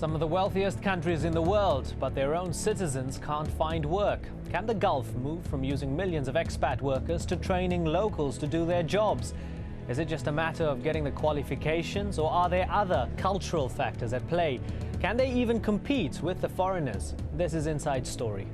Some of the wealthiest countries in the world, but their own citizens can't find work. Can the Gulf move from using millions of expat workers to training locals to do their jobs? Is it just a matter of getting the qualifications, or are there other cultural factors at play? Can they even compete with the foreigners? This is Inside Story.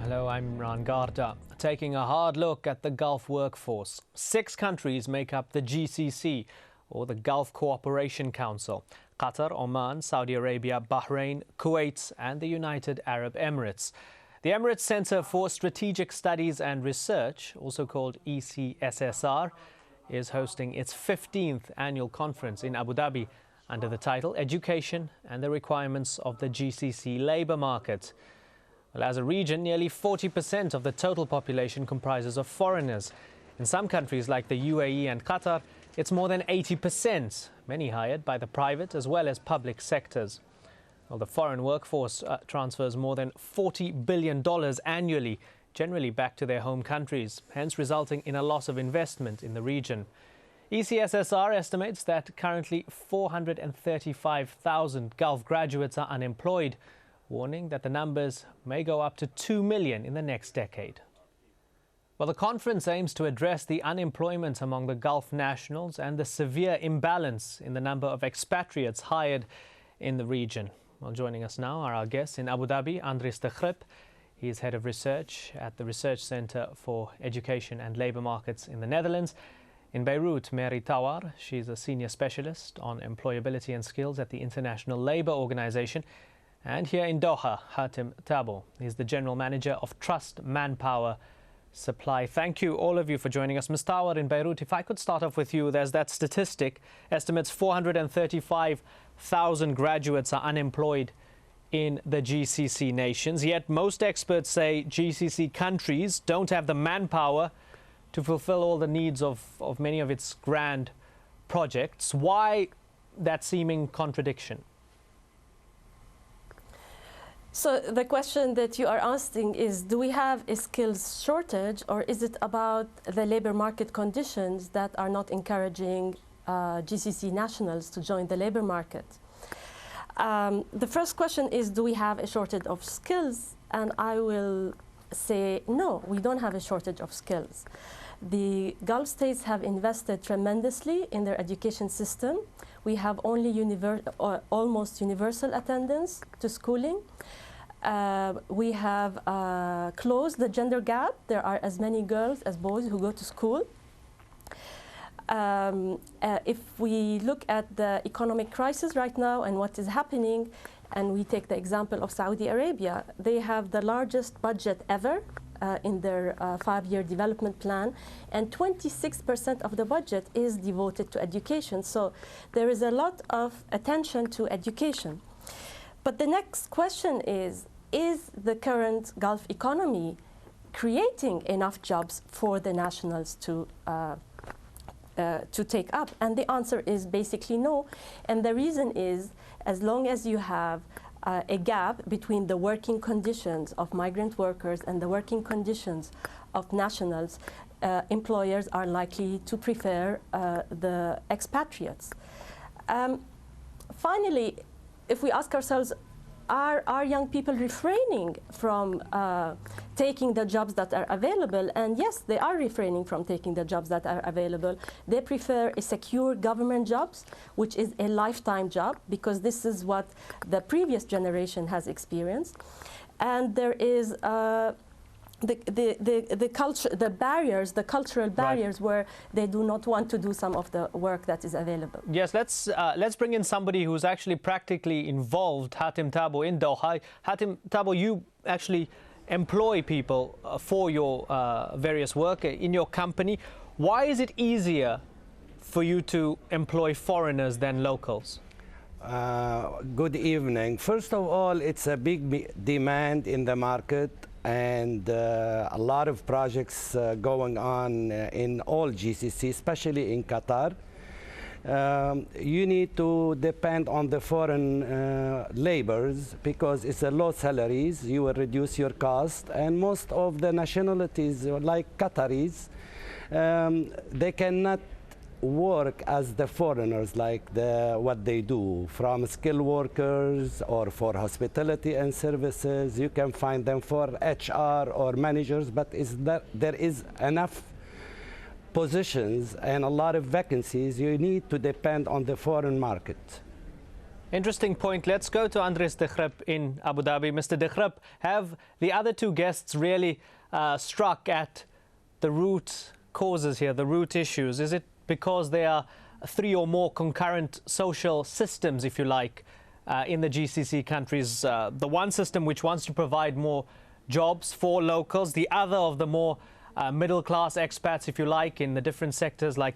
Hello, I'm Imran Garda, taking a hard look at the Gulf workforce. 6 countries make up the GCC, or the Gulf Cooperation Council: Qatar, Oman, Saudi Arabia, Bahrain, Kuwait and the United Arab Emirates. The Emirates Center for Strategic Studies and Research, also called ECSSR, is hosting its 15th annual conference in Abu Dhabi under the title Education and the Requirements of the GCC Labour Market. Well, as a region, nearly 40% of the total population comprises of foreigners. In some countries like the UAE and Qatar, it's more than 80%, many hired by the private as well as public sectors. Well, the foreign workforce transfers more than $40 billion annually, generally back to their home countries, hence resulting in a loss of investment in the region. ECSSR estimates that currently 435,000 Gulf graduates are unemployed, warning that the numbers may go up to 2 million in the next decade. Well, the conference aims to address the unemployment among the Gulf nationals and the severe imbalance in the number of expatriates hired in the region. Well, joining us now are our guests in Abu Dhabi, Andries de Grip. He is Head of Research at the Research Center for Education and Labour Markets in the Netherlands. In Beirut, Mary Tawar, she's a Senior Specialist on Employability and Skills at the International Labour Organization. And here in Doha, Hatem Tabo is the General Manager of Trust Manpower Supply. Thank you, all of you, for joining us. Ms. Tawar in Beirut, if I could start off with you, there's that statistic, estimates 435,000 graduates are unemployed in the GCC nations, yet most experts say GCC countries don't have the manpower to fulfill all the needs of many of its grand projects. Why that seeming contradiction? So the question that you are asking is, do we have a skills shortage, or is it about the labor market conditions that are not encouraging GCC nationals to join the labor market? The first question is, do we have a shortage of skills? And I will say, no, we don't have a shortage of skills. The Gulf states have invested tremendously in their education system. We have only almost universal attendance to schooling. We have closed the gender gap. There are as many girls as boys who go to school. If we look at the economic crisis right now and what is happening, and we take the example of Saudi Arabia, they have the largest budget ever in their 5-year development plan, and 26% of the budget is devoted to education. So there is a lot of attention to education. But the next question is the current Gulf economy creating enough jobs for the nationals to take up? And the answer is basically no. And the reason is, as long as you have a gap between the working conditions of migrant workers and the working conditions of nationals, employers are likely to prefer the expatriates. Finally, if we ask ourselves, are young people refraining from taking the jobs that are available? And yes, they are refraining from taking the jobs that are available. They prefer a secure government jobs, which is a lifetime job, because this is what the previous generation has experienced. And there is the cultural barriers, right, where they do not want to do some of the work that is available. Yes, let's bring in somebody who's actually practically involved, Hatem Tabo, in Doha. Hatem Tabo, you actually employ people for your various work in your company. Why is it easier for you to employ foreigners than locals? Good evening. First of all, it's a big demand in the market, and a lot of projects going on in all GCC, especially in Qatar. you need to depend on the foreign laborers because it's a low salaries. You will reduce your cost, and most of the nationalities, like Qataris, they cannot work as the foreigners like what they do, from skilled workers or for hospitality and services. You can find them for HR or managers, but there is enough positions and a lot of vacancies. You need to depend on the foreign market. Interesting point. Let's go to Andres de Grip in Abu Dhabi. Mr. de Grip, have the other two guests really struck at the root causes here, the root issues? Is it because there are three or more concurrent social systems, if you like, in the GCC countries? The one system which wants to provide more jobs for locals, the other of the more middle-class expats, if you like, in the different sectors like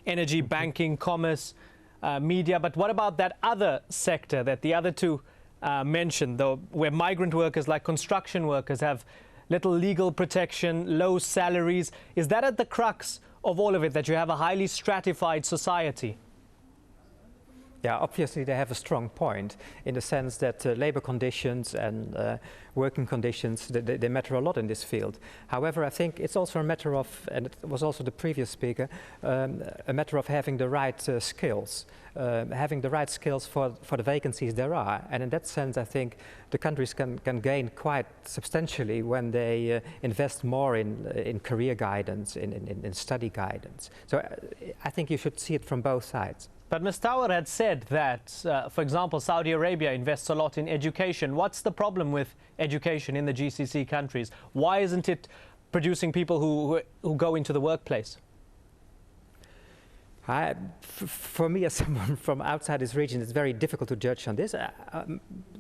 energy, banking, commerce, media. But what about that other sector that the other two mentioned, though, where migrant workers like construction workers have little legal protection, low salaries? Is that at the crux of all of it, that you have a highly stratified society? Yeah, obviously they have a strong point in the sense that labor conditions and working conditions, they matter a lot in this field. However, I think it's also a matter of, and it was also the previous speaker, a matter of having the right skills. Having the right skills for the vacancies there are. And in that sense, I think the countries can gain quite substantially when they invest more in career guidance, in study guidance. So I think you should see it from both sides. But Ms. Tower had said that, for example, Saudi Arabia invests a lot in education. What's the problem with education in the GCC countries? Why isn't it producing people who go into the workplace? For me, as someone from outside this region, it's very difficult to judge on this.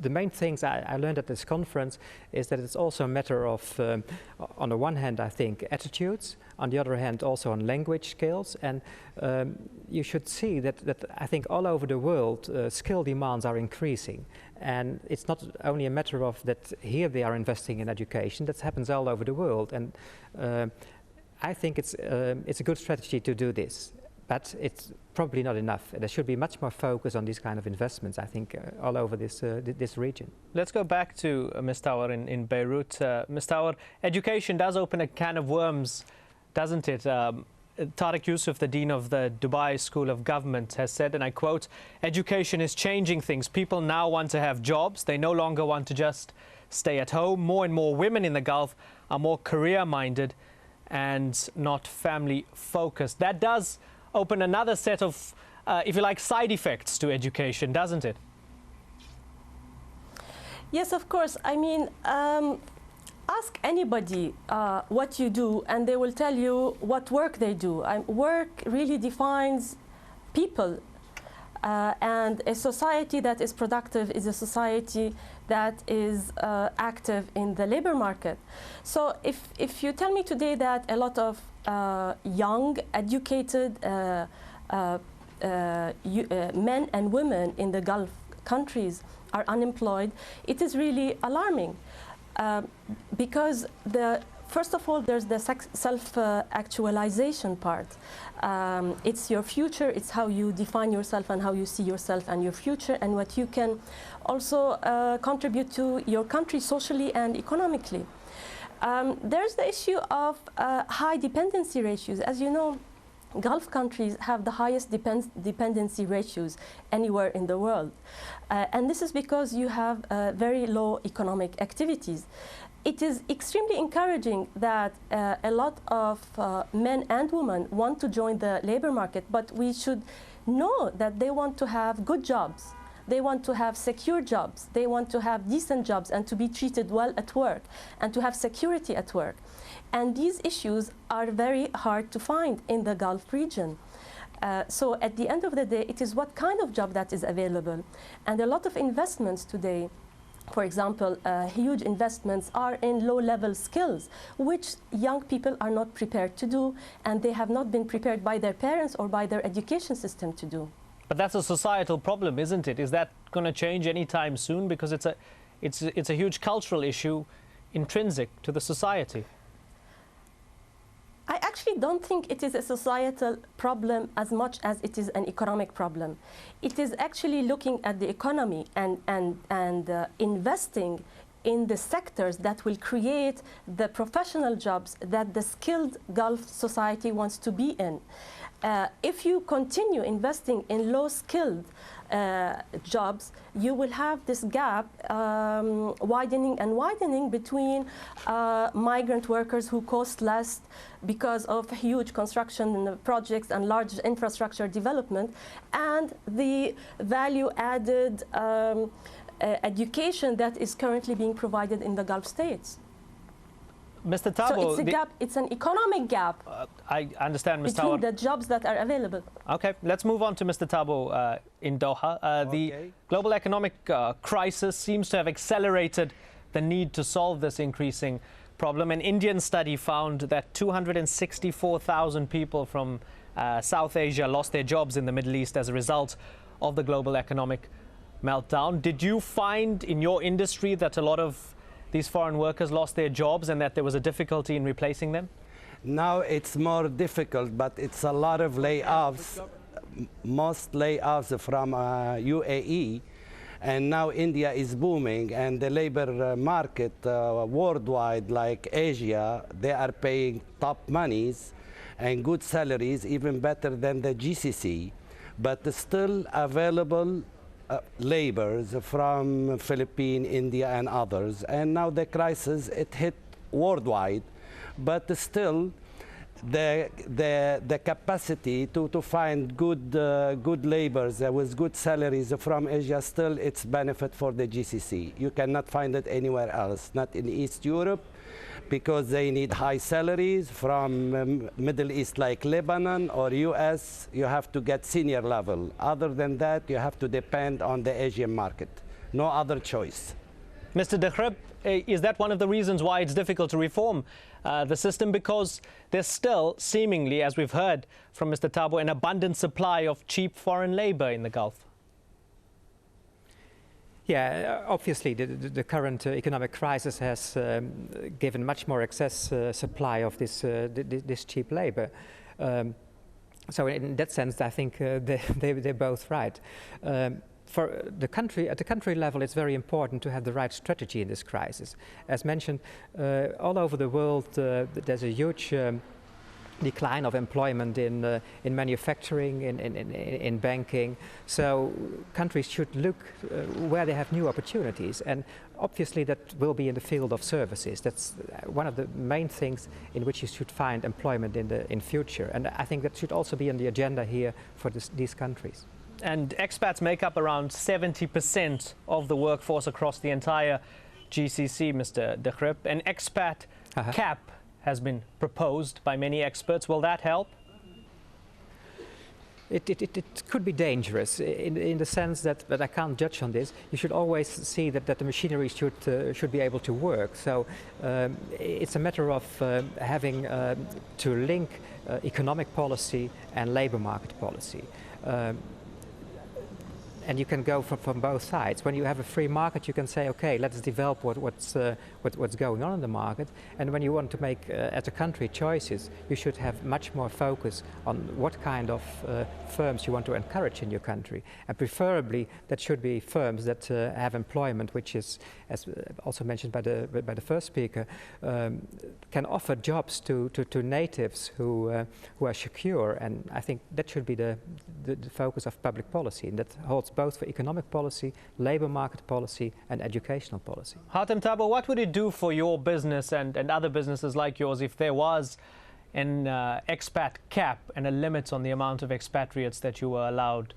The main things I learned at this conference is that it's also a matter of, on the one hand, I think, attitudes, on the other hand, also on language skills. And you should see that I think all over the world, skill demands are increasing. And it's not only a matter of that here they are investing in education, that happens all over the world. And I think it's a good strategy to do this. But it's probably not enough. There should be much more focus on these kind of investments, I think, all over this region. Let's go back to Ms. Tower in Beirut. Ms. Tower, education does open a can of worms, doesn't it? Tariq Yusuf, the Dean of the Dubai School of Government, has said, and I quote, "Education is changing things. People now want to have jobs. They no longer want to just stay at home. More and more women in the Gulf are more career-minded and not family-focused." That does open another set of, if you like, side effects to education, doesn't it? Yes, of course. I mean, ask anybody what you do, and they will tell you what work they do. Work really defines people. And a society that is productive is a society that is active in the labor market. So if you tell me today that a lot of young, educated men and women in the Gulf countries are unemployed, it is really alarming. Because first of all, there's the self-actualization part. It's your future, it's how you define yourself and how you see yourself and your future, and what you can also contribute to your country socially and economically. There's the issue of high dependency ratios. As you know, Gulf countries have the highest dependency ratios anywhere in the world. And this is because you have very low economic activities. It is extremely encouraging that a lot of men and women want to join the labor market, but we should know that they want to have good jobs. They want to have secure jobs. They want to have decent jobs and to be treated well at work and to have security at work. And these issues are very hard to find in the Gulf region. So at the end of the day, it is what kind of job that is available. And a lot of investments today, for example, huge investments are in low-level skills, which young people are not prepared to do, and they have not been prepared by their parents or by their education system to do. But that's a societal problem, isn't it? Is that going to change anytime soon? Because it's a huge cultural issue intrinsic to the society. I actually don't think it is a societal problem as much as it is an economic problem. It is actually looking at the economy and investing in the sectors that will create the professional jobs that the skilled Gulf society wants to be in. If you continue investing in low-skilled jobs, you will have this gap widening and widening between migrant workers who cost less because of huge construction projects and large infrastructure development, and the value-added education that is currently being provided in the Gulf states. Mr. Thabo, so it's a gap. It's an economic gap. I understand, Mr. Between the jobs that are available. Okay, let's move on to Mr. Thabo in Doha. The global economic crisis seems to have accelerated the need to solve this increasing problem. An Indian study found that 264,000 people from South Asia lost their jobs in the Middle East as a result of the global economic meltdown. Did you find in your industry that a lot of these foreign workers lost their jobs and that there was a difficulty in replacing them? Now it's more difficult, but it's a lot of layoffs, most layoffs from UAE, and now India is booming, and the labor market worldwide, like Asia, they are paying top monies and good salaries, even better than the GCC, but still available laborers from Philippines, India, and others. And now the crisis, it hit worldwide, but still the capacity to find good laborers with good salaries from Asia, still it's benefit for the GCC. You cannot find it anywhere else, not in East Europe, because they need high salaries. From Middle East like Lebanon or US, you have to get senior level. Other than that, you have to depend on the Asian market. No other choice. Mr. Dekhrib, is that one of the reasons why it's difficult to reform the system? Because there's still, seemingly, as we've heard from Mr. Thabo, an abundant supply of cheap foreign labor in the Gulf. Yeah, obviously the current economic crisis has given much more excess supply of this cheap labor. So in that sense, I think they're both right. For the country, at the country level, it's very important to have the right strategy in this crisis. As mentioned, all over the world, there's a huge decline of employment in manufacturing, in banking. So countries should look where they have new opportunities, and obviously that will be in the field of services. That's one of the main things in which you should find employment in future, and I think that should also be on the agenda here for these countries. And expats make up around 70% of the workforce across the entire GCC, Mr. Dekhrib. An expat cap has been proposed by many experts. Will that help? It could be dangerous in the sense that, but I can't judge on this. You should always see that the machinery should be able to work. So it's a matter of having to link economic policy and labor market policy. And you can go from both sides. When you have a free market, you can say, okay, let's develop what's going on in the market. And when you want to make, as a country, choices, you should have much more focus on what kind of firms you want to encourage in your country. And preferably, that should be firms that have employment, which is, as also mentioned by the first speaker, can offer jobs to natives who are secure. And I think that should be the focus of public policy, and that holds both for economic policy, labor market policy, and educational policy. Hatem Thabo, what would it do for your business and other businesses like yours if there was an expat cap and a limit on the amount of expatriates that you were allowed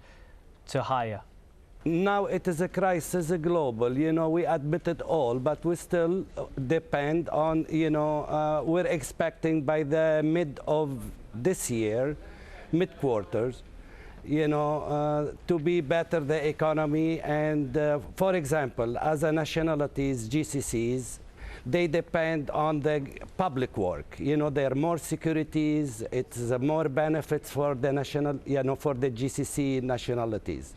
to hire? Now it is a crisis global, you know, we admit it all, but we still depend on, you know, we're expecting by the mid of this year, mid-quarters, you know, to be better the economy. And for example, as a nationalities, GCCs, they depend on the public work. You know, there are more securities, it's more benefits for the national, you know, for the GCC nationalities.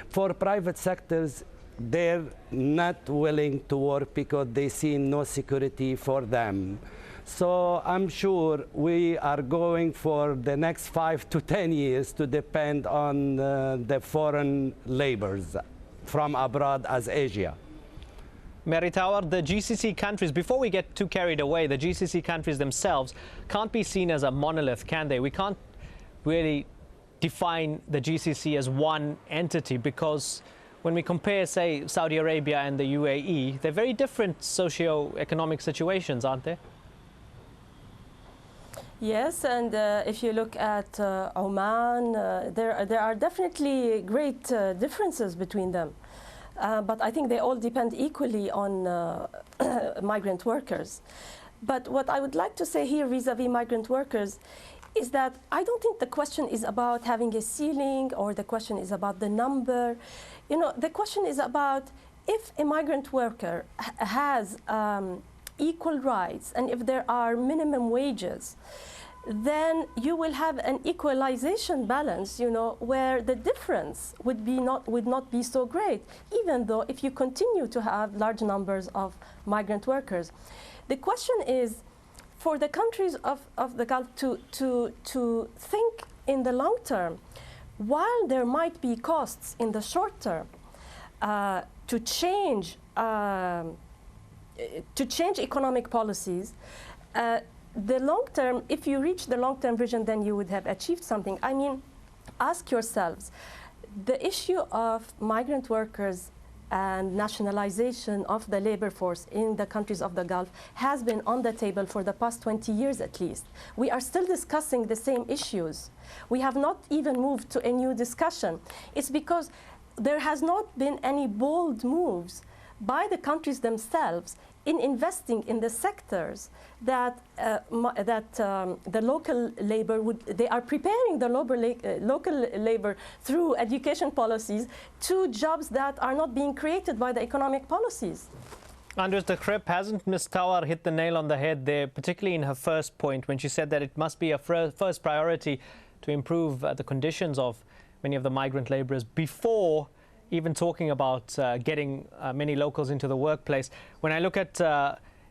For private sectors, they're not willing to work because they see no security for them. So I'm sure we are going for the next 5 to 10 years to depend on the foreign laborers from abroad as Asia. Meritawar, the GCC countries, before we get too carried away, the GCC countries themselves can't be seen as a monolith, can they? We can't really define the GCC as one entity, because when we compare, say, Saudi Arabia and the UAE, they're very different socio-economic situations, aren't they? Yes, and if you look at Oman, there are definitely great differences between them. But I think they all depend equally on migrant workers. But what I would like to say here vis-à-vis migrant workers is that I don't think the question is about having a ceiling, or the question is about the number. You know, the question is about if a migrant worker has equal rights, and if there are minimum wages, then you will have an equalization balance, you know, where the difference would not be so great, even though if you continue to have large numbers of migrant workers. The question is for the countries of the Gulf to think in the long term, while there might be costs in the short term, to change economic policies. The long term, if you reach the long term vision, then you would have achieved something. I mean, ask yourselves, the issue of migrant workers and nationalization of the labor force in the countries of the Gulf has been on the table for the past 20 years at least. We are still discussing the same issues. We have not even moved to a new discussion. It's because there has not been any bold moves by the countries themselves in investing in the sectors that the local labor they are preparing the local labor through education policies to jobs that are not being created by the economic policies. Andres de Crip, hasn't Ms. Tawar hit the nail on the head there, particularly in her first point when she said that it must be a first priority to improve the conditions of many of the migrant laborers before even talking about getting many locals into the workplace. When I look at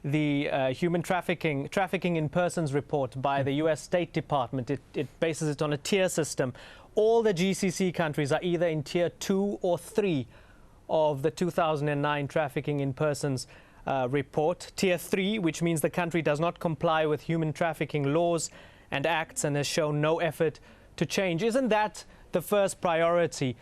the human trafficking in persons report by the US State Department, it bases it on a tier system. All the GCC countries are either in tier 2 or 3 of the 2009 trafficking in persons report. Tier 3, which means the country does not comply with human trafficking laws and acts and has shown no effort to change. Isn't that the first priority?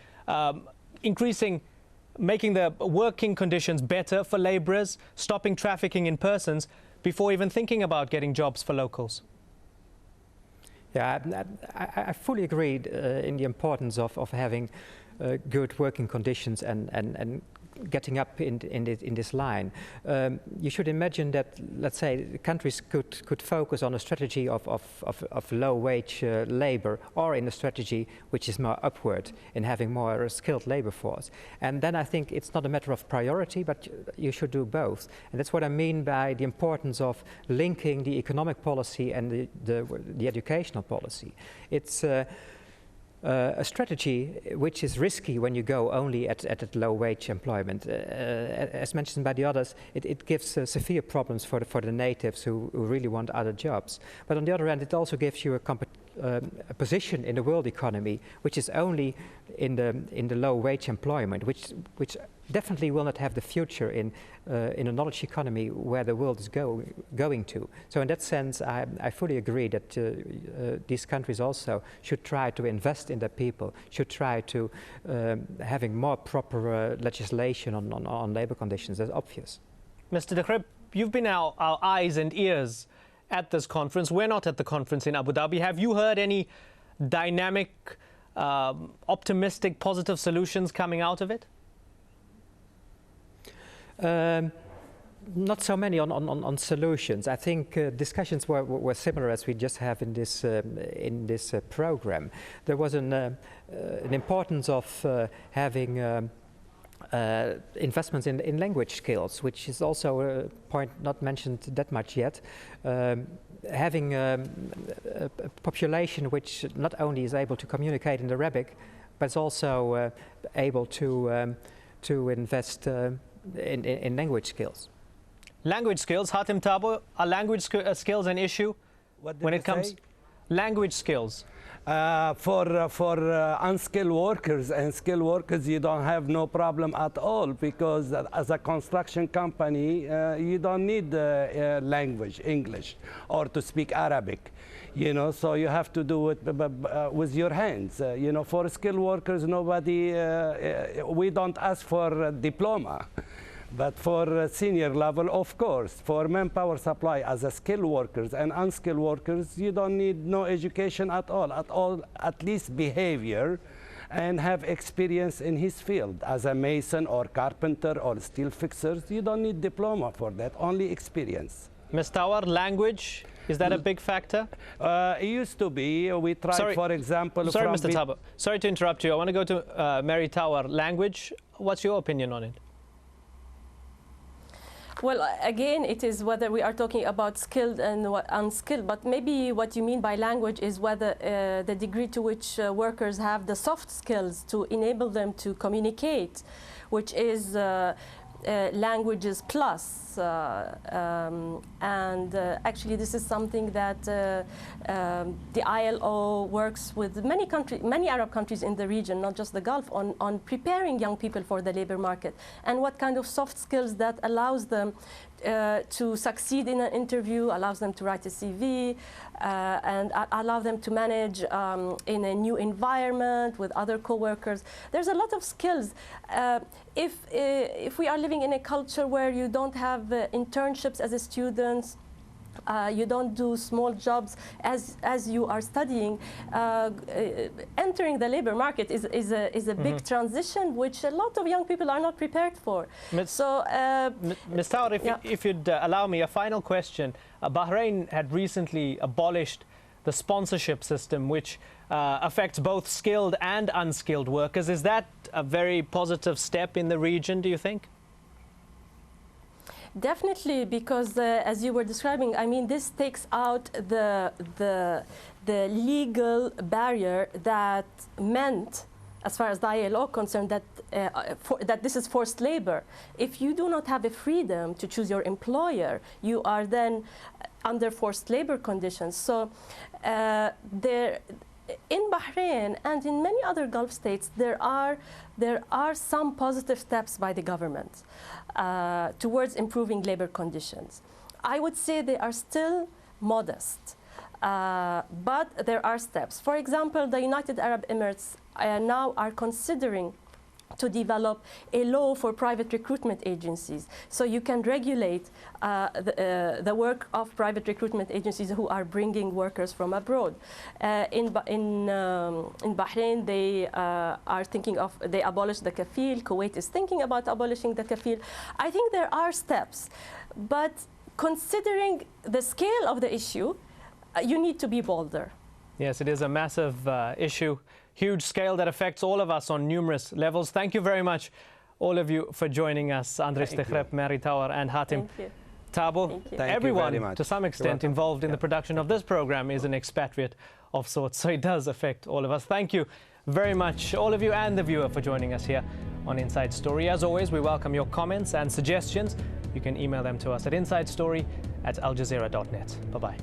Making the working conditions better for laborers, stopping trafficking in persons before even thinking about getting jobs for locals? Yeah, I fully agree in the importance of having good working conditions and getting up in this line. You should imagine that, let's say, countries could focus on a strategy of low-wage labor, or in a strategy which is more upward in having more skilled labor force. And then I think it's not a matter of priority, but you should do both. And that's what I mean by the importance of linking the economic policy and the educational policy. It's a strategy which is risky when you go only at low wage employment. As mentioned by the others, it gives severe problems for the natives who really want other jobs. But on the other hand, it also gives you a position in the world economy which is only in the low wage employment, which definitely will not have the future in a knowledge economy where the world is going to. So in that sense, I fully agree that these countries also should try to invest in their people, should try to having more proper legislation on labor conditions. That's obvious. Mr. de Crip, you've been our eyes and ears at this conference. We're not at the conference in Abu Dhabi. Have you heard any dynamic, optimistic, positive solutions coming out of it? Not so many on solutions. I think discussions were similar as we just have in this program. There was an importance of having investments in language skills, which is also a point not mentioned that much yet. Having a population which not only is able to communicate in Arabic, but is also able to invest in language skills. Language skills, Hatim Tabo, are language skills an issue when it comes? Language skills. For unskilled workers and skilled workers, you don't have no problem at all, because as a construction company, you don't need language, English, or to speak Arabic. You know, so you have to do it with your hands. You know, for skilled workers, nobody, we don't ask for a diploma. But for senior level, of course, for manpower supply as a skilled workers and unskilled workers, you don't need no education at all, at least behavior, and have experience in his field as a mason or carpenter or steel fixers. You don't need diploma for that, only experience. Ms. Tawar, language, is that a big factor? It used to be. We tried, for example... Sorry, Mr. Tawar. Sorry to interrupt you. I want to go to Mary Tawar. Language, what's your opinion on it? Well, again, it is whether we are talking about skilled and unskilled, but maybe what you mean by language is whether the degree to which workers have the soft skills to enable them to communicate, which is languages plus. Actually, this is something that the ILO works with many Arab countries in the region, not just the Gulf, on preparing young people for the labor market, and what kind of soft skills that allows them to succeed in an interview, allows them to write a CV, and allow them to manage in a new environment with other co-workers. There's a lot of skills. If we are living in a culture where you don't have internships as a student, you don't do small jobs as you are studying, entering the labor market is a big transition, which a lot of young people are not prepared for. Ms. Tawar, if you'd allow me a final question. Bahrain had recently abolished the sponsorship system, which affects both skilled and unskilled workers. Is that a very positive step in the region, do you think? Definitely, because as you were describing, I mean, this takes out the legal barrier that meant, as far as the ILO concerned, that that this is forced labor. If you do not have the freedom to choose your employer, you are then under forced labor conditions. So in Bahrain and in many other Gulf states, there are some positive steps by the government towards improving labor conditions. I would say they are still modest, but there are steps. For example, the United Arab Emirates now are considering to develop a law for private recruitment agencies, so you can regulate the work of private recruitment agencies who are bringing workers from abroad. In Bahrain, they are thinking of, they abolished the kafil. Kuwait is thinking about abolishing the kafil. I think there are steps, but considering the scale of the issue, you need to be bolder. Yes, it is a massive issue. Huge scale that affects all of us on numerous levels. Thank you very much, all of you, for joining us. Andres Tekhrep, Mary Tawar, and Hatim Tabo. Everyone, to some extent, involved in the production of this program is an expatriate of sorts, so it does affect all of us. Thank you very much, all of you and the viewer, for joining us here on Inside Story. As always, we welcome your comments and suggestions. You can email them to us at insidestory@aljazeera.net. Bye-bye.